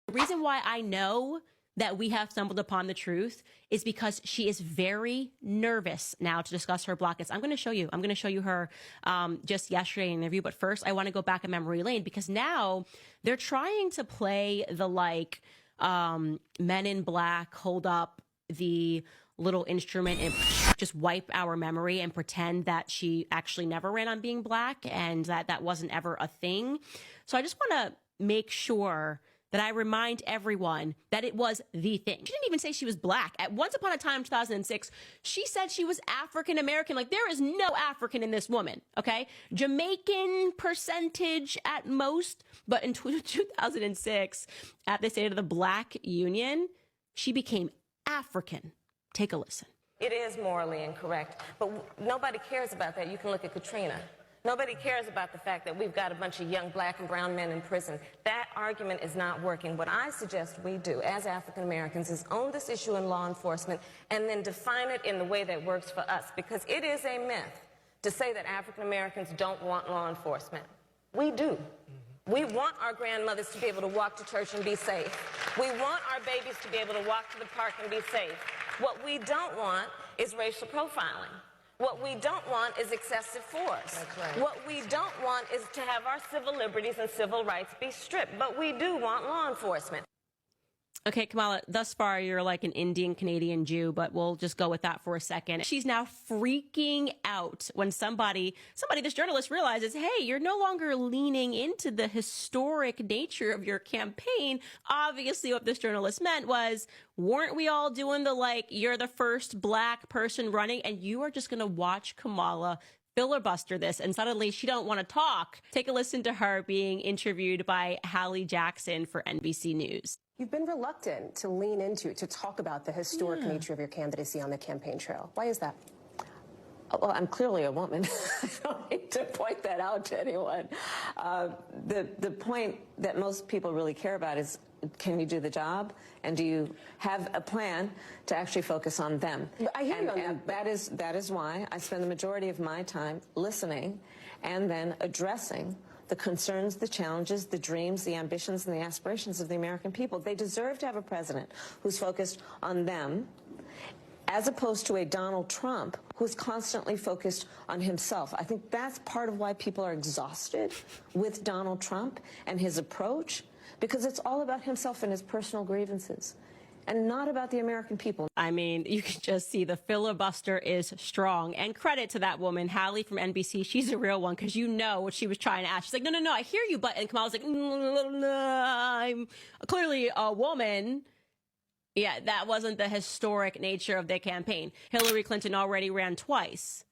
The reason why I know that we have stumbled upon the truth is because she is very nervous now to discuss her Blackness. I'm going to show you. I'm going to show you her just yesterday in an interview. But first, I want to go back in memory lane because now they're trying to play the Men in Black hold up the little instrument and just wipe our memory and pretend that she actually never ran on being Black and that wasn't ever a thing. So I just want to make sure that I remind everyone that it was the thing. She didn't even say she was Black. At once upon a time, 2006, she said she was African American. Like, there is no African in this woman, okay? Jamaican percentage at most. But in 2006, at the State of the Black Union, she became African. Take a listen. It is morally incorrect, but nobody cares about that. You can look at Katrina. Nobody cares about the fact that we've got a bunch of young Black and brown men in prison. That argument is not working. What I suggest we do as African Americans is own this issue in law enforcement and then define it in the way that works for us, because it is a myth to say that African Americans don't want law enforcement. We do. We want our grandmothers to be able to walk to church and be safe. We want our babies to be able to walk to the park and be safe. What we don't want is racial profiling. What we don't want is excessive force. That's right. What we don't want is to have our civil liberties and civil rights be stripped. But we do want law enforcement. Okay, Kamala, thus far you're like an Indian Canadian Jew, but we'll just go with that for a second. She's now freaking out when somebody, this journalist realizes, hey, you're no longer leaning into the historic nature of your campaign. Obviously, what this journalist meant was, weren't we all doing the you're the first Black person running and you are just going to watch Kamala filibuster this, and suddenly she don't want to talk. Take a listen to her being interviewed by Hallie Jackson for NBC News. You've been reluctant to lean into, to talk about the historic nature of your candidacy on the campaign trail. Why is that? Well, I'm clearly a woman. I don't need to point that out to anyone. The point that most people really care about is, can you do the job? And do you have a plan to actually focus on them? I hear you on that. That is why I spend the majority of my time listening and then addressing the concerns, the challenges, the dreams, the ambitions, and the aspirations of the American people. They deserve to have a president who's focused on them, as opposed to a Donald Trump who's constantly focused on himself. I think that's part of why people are exhausted with Donald Trump and his approach, because it's all about himself and his personal grievances, and not about the American people. I mean, you can just see the filibuster is strong. And credit to that woman, Hallie from NBC. She's a real one, because you know what she was trying to ask. She's like, no, I hear you, but... And Kamala's like, I'm clearly a woman. Yeah, that wasn't the historic nature of their campaign. Hillary Clinton already ran twice.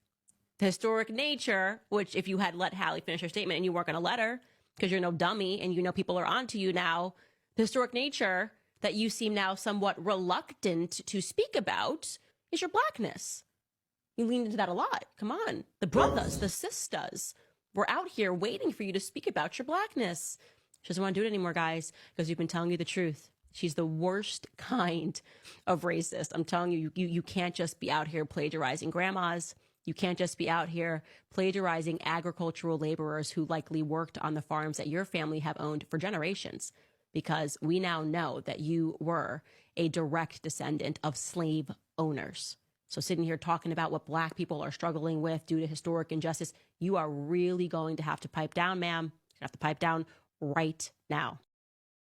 The historic nature, which if you had let Hallie finish her statement and you weren't going to let her, because you're no dummy and you know people are onto you now, the historic nature that you seem now somewhat reluctant to speak about is your Blackness. You lean into that a lot. Come on. The brothers, the sisters, we're out here waiting for you to speak about your Blackness. She doesn't want to do it anymore, guys, because we've been telling you the truth. She's the worst kind of racist. I'm telling you, you can't just be out here plagiarizing grandmas. You can't just be out here plagiarizing agricultural laborers who likely worked on the farms that your family have owned for generations, because we now know that you were a direct descendant of slave owners. So sitting here talking about what Black people are struggling with due to historic injustice, you are really going to have to pipe down, ma'am. You have to pipe down right now.